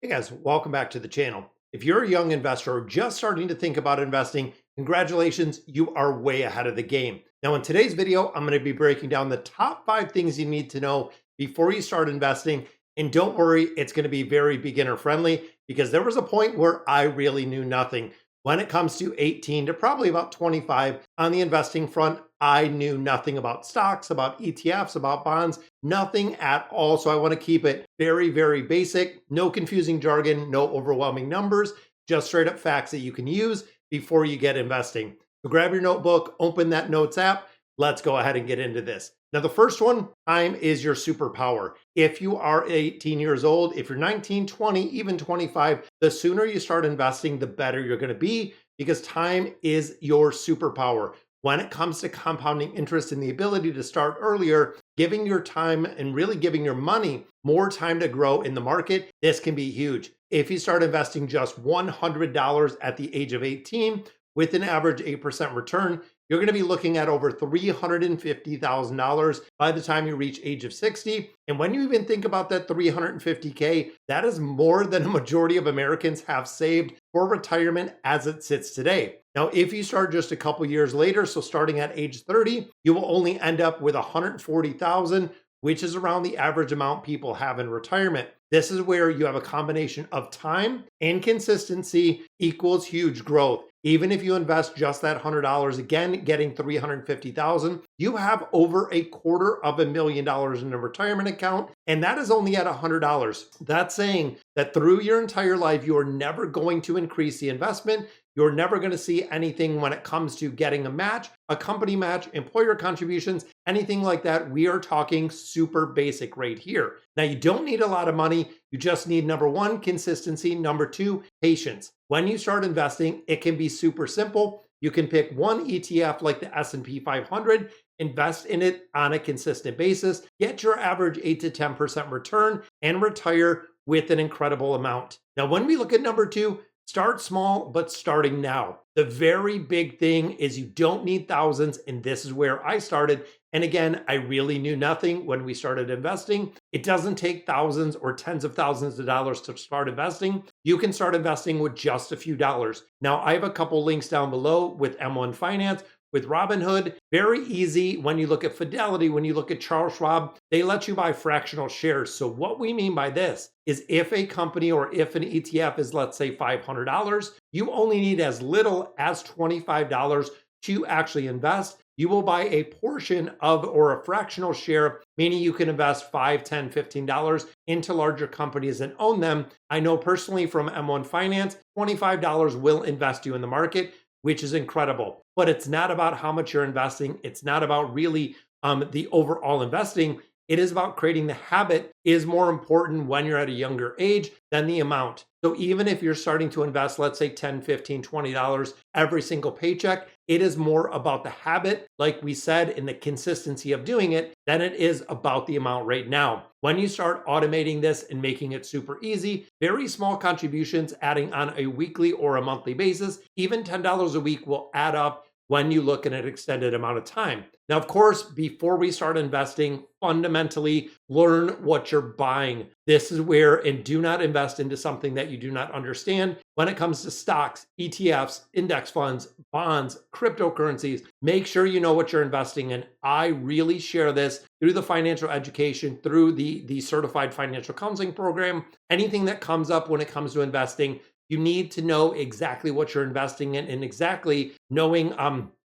Hey guys, welcome back to the channel. If you're a young investor or just starting to think about investing, congratulations, you are way ahead of the game. Now, in today's video, I'm going to be breaking down the top 5 things you need to know before you start investing. And don't worry, it's going to be very beginner friendly because there was a point where I really knew nothing. When it comes to 18 to probably about 25 on the investing front, I knew nothing about stocks, about ETFs, about bonds, nothing at all. So I want to keep it very, very basic, no confusing jargon, no overwhelming numbers, just straight up facts that you can use before you get investing. So grab your notebook, open that notes app. Let's go ahead and get into this. Now, the first one, time is your superpower. If you are 18 years old, if you're 19, 20, even 25, the sooner you start investing, the better you're going to be because time is your superpower. When it comes to compounding interest and the ability to start earlier, giving your time and really giving your money more time to grow in the market, this can be huge. If you start investing just $100 at the age of 18 with an average 8% return, you're going to be looking at over $350,000 by the time you reach age of 60. And when you even think about that $350K, that is more than a majority of Americans have saved for retirement as it sits today. Now, if you start just a couple years later, so starting at age 30, you will only end up with $140,000, which is around the average amount people have in retirement. This is where you have a combination of time and consistency equals huge growth. Even if you invest just that $100, again, getting $350,000, you have over $250,000 in a retirement account, and that is only at $100. That's saying that through your entire life, you are never going to increase the investment. You're never going to see anything when it comes to getting a match, a company match, employer contributions, anything like that. We are talking super basic right here. Now, you don't need a lot of money. You just need number one, consistency. Number two, patience. When you start investing, it can be super simple. You can pick one ETF like the S&P 500, invest in it on a consistent basis, get your average 8 to 10% return, and retire with an incredible amount. Now, when we look at number two, start small, but starting now. The very big thing is you don't need thousands, and this is where I started. And again, I really knew nothing when we started investing. It doesn't take thousands or tens of thousands of dollars to start investing. You can start investing with just a few dollars. Now, I have a couple links down below with M1 Finance, with Robinhood. Very easy. When you look at Fidelity, when you look at Charles Schwab, they let you buy fractional shares. So what we mean by this is if a company or if an ETF is, let's say, $500, you only need as little as $25 to actually invest. You will buy a portion of or a fractional share, meaning you can invest $5, $10, $15 into larger companies and own them. I know personally from M1 Finance, $25 will invest you in the market, which is incredible. But it's not about how much you're investing. It's not about really the overall investing. It is about creating the habit is more important when you're at a younger age than the amount. So even if you're starting to invest, let's say $10, $15, $20 every single paycheck, it is more about the habit, like we said, in the consistency of doing it than it is about the amount right now. When you start automating this and making it super easy, very small contributions adding on a weekly or a monthly basis, even $10 a week will add up when you look at an extended amount of time. Now, of course, before we start investing, fundamentally learn what you're buying. This is where, and do not invest into something that you do not understand. When it comes to stocks, ETFs, index funds, bonds, cryptocurrencies, make sure you know what you're investing in. I really share this through the financial education, through the certified financial counseling program. Anything that comes up when it comes to investing, you need to know exactly what you're investing in and exactly knowing,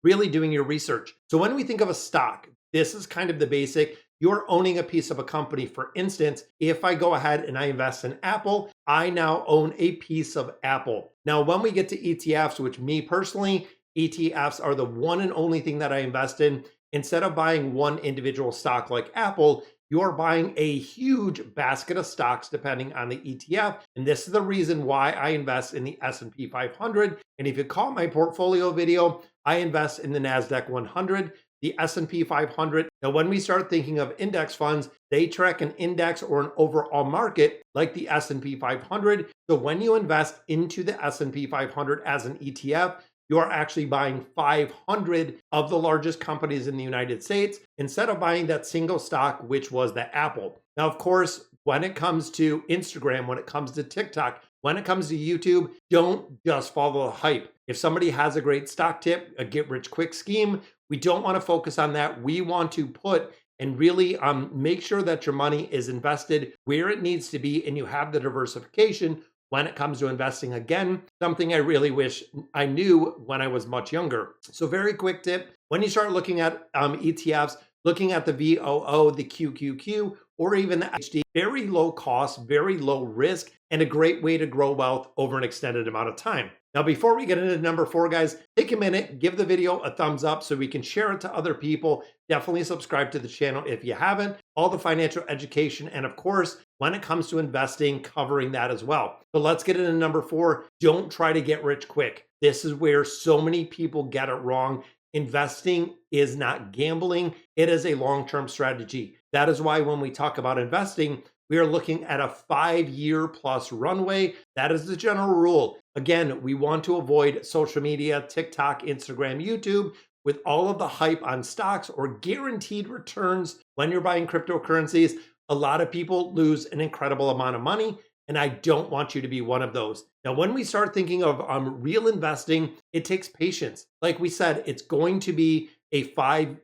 really doing your research. So when we think of a stock, this is kind of the basic. You're owning a piece of a company. For instance, if I go ahead and I invest in Apple, I now own a piece of Apple. Now, when we get to ETFs, which me personally, ETFs are the one and only thing that I invest in. Instead of buying one individual stock like Apple, you're buying a huge basket of stocks depending on the ETF. And this is the reason why I invest in the S&P 500. And if you caught my portfolio video, I invest in the NASDAQ 100, the S&P 500. Now, when we start thinking of index funds, they track an index or an overall market like the S&P 500. So when you invest into the S&P 500 as an ETF, you are actually buying 500 of the largest companies in the United States instead of buying that single stock, which was the Apple. Now, of course, when it comes to Instagram, when it comes to TikTok, when it comes to YouTube, don't just follow the hype. If somebody has a great stock tip, a get rich quick scheme, we don't want to focus on that. We want to put and really make sure that your money is invested where it needs to be and you have the diversification when it comes to investing. Again, something I really wish I knew when I was much younger. So very quick tip, when you start looking at ETFs, looking at the VOO, the QQQ, or even the HD, very low cost, very low risk, and a great way to grow wealth over an extended amount of time. Now, before we get into number 4, guys, take a minute, give the video a thumbs up so we can share it to other people. Definitely subscribe to the channel if you haven't. All the financial education, and of course, when it comes to investing, covering that as well. So let's get into number 4. Don't try to get rich quick. This is where so many people get it wrong. Investing is not gambling. It is a long-term strategy. That is why when we talk about investing, we are looking at a 5-year plus runway. That is the general rule. Again, we want to avoid social media, TikTok, Instagram, YouTube, with all of the hype on stocks or guaranteed returns when you're buying cryptocurrencies. A lot of people lose an incredible amount of money, and I don't want you to be one of those. Now, when we start thinking of real investing, it takes patience. Like we said, it's going to be a 5+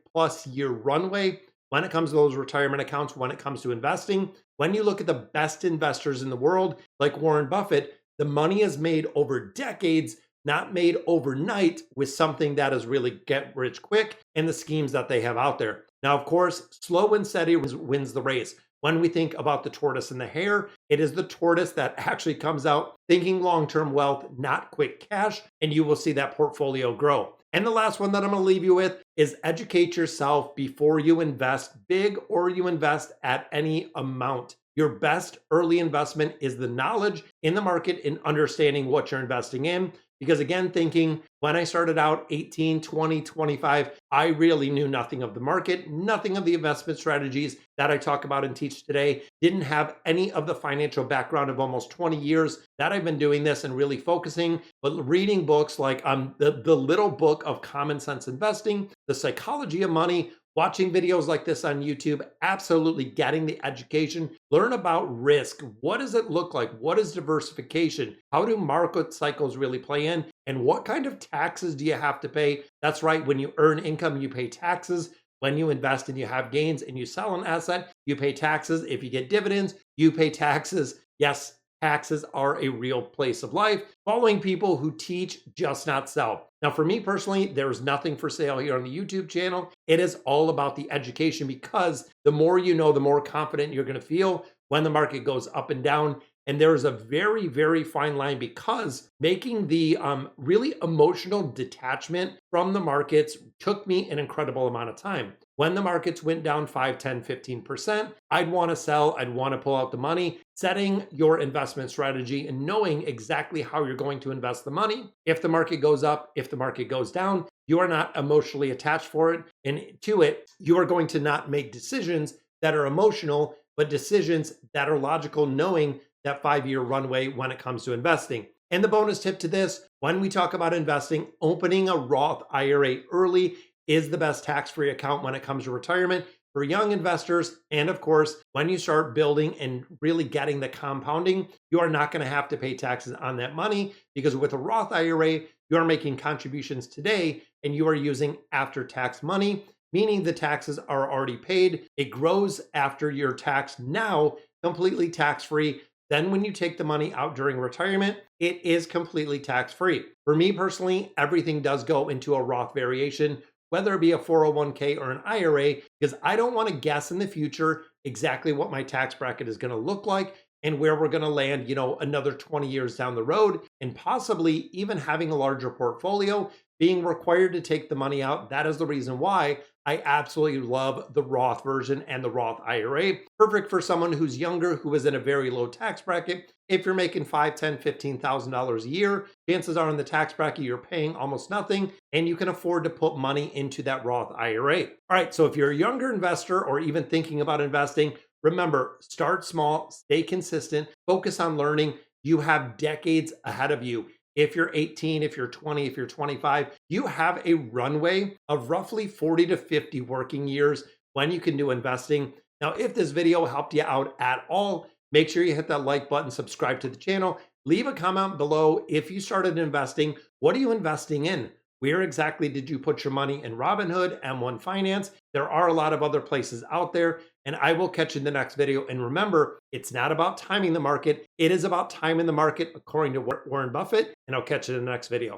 year runway when it comes to those retirement accounts, when it comes to investing. When you look at the best investors in the world, like Warren Buffett, the money is made over decades, not made overnight with something that is really get rich quick and the schemes that they have out there. Now, of course, slow and steady wins the race. When we think about the tortoise and the hare, it is the tortoise that actually comes out thinking long-term wealth, not quick cash, and you will see that portfolio grow. And the last one that I'm going to leave you with is educate yourself before you invest big or you invest at any amount. Your best early investment is the knowledge in the market and understanding what you're investing in. Because again, thinking when I started out 18, 20, 25, I really knew nothing of the market, nothing of the investment strategies that I talk about and teach today, didn't have any of the financial background of almost 20 years that I've been doing this and really focusing, but reading books like the Little Book of Common Sense Investing, The Psychology of Money, watching videos like this on YouTube, absolutely getting the education, learn about risk. What does it look like? What is diversification? How do market cycles really play in? And what kind of taxes do you have to pay? That's right, when you earn income, you pay taxes. When you invest and you have gains and you sell an asset, you pay taxes. If you get dividends, you pay taxes. Yes, taxes are a real place of life. Following people who teach, just not sell. Now, for me personally, there's nothing for sale here on the YouTube channel. It is all about the education because the more you know, the more confident you're going to feel when the market goes up and down. And there is a very, very fine line because making the really emotional detachment from the markets took me an incredible amount of time. When the markets went down 5, 10, 15%, I'd want to sell, I'd want to pull out the money. Setting your investment strategy and knowing exactly how you're going to invest the money. If the market goes up, if the market goes down, you are not emotionally attached for it. And to it, you are going to not make decisions that are emotional, but decisions that are logical, knowing that 5-year runway when it comes to investing. And the bonus tip to this, when we talk about investing, opening a Roth IRA early is the best tax-free account when it comes to retirement for young investors. And of course, when you start building and really getting the compounding, you are not going to have to pay taxes on that money because with a Roth IRA, you are making contributions today and you are using after-tax money, meaning the taxes are already paid. It grows after your tax now, completely tax-free. Then when you take the money out during retirement, it is completely tax-free. For me personally, everything does go into a Roth variation, whether it be a 401k or an IRA, because I don't want to guess in the future exactly what my tax bracket is going to look like and where we're going to land, another 20 years down the road, and possibly even having a larger portfolio, being required to take the money out. That is the reason why I absolutely love the Roth version and the Roth IRA. Perfect for someone who's younger, who is in a very low tax bracket. If you're making $5, $10, $15,000 a year, chances are in the tax bracket, you're paying almost nothing and you can afford to put money into that Roth IRA. All right, so if you're a younger investor or even thinking about investing, remember, start small, stay consistent, focus on learning. You have decades ahead of you. If you're 18, if you're 20, if you're 25, you have a runway of roughly 40 to 50 working years when you can do investing. Now, if this video helped you out at all, make sure you hit that like button, subscribe to the channel, leave a comment below. If you started investing, what are you investing in? Where exactly did you put your money in Robinhood, M1 Finance? There are a lot of other places out there, and I will catch you in the next video. And remember, it's not about timing the market. It is about timing the market according to Warren Buffett, and I'll catch you in the next video.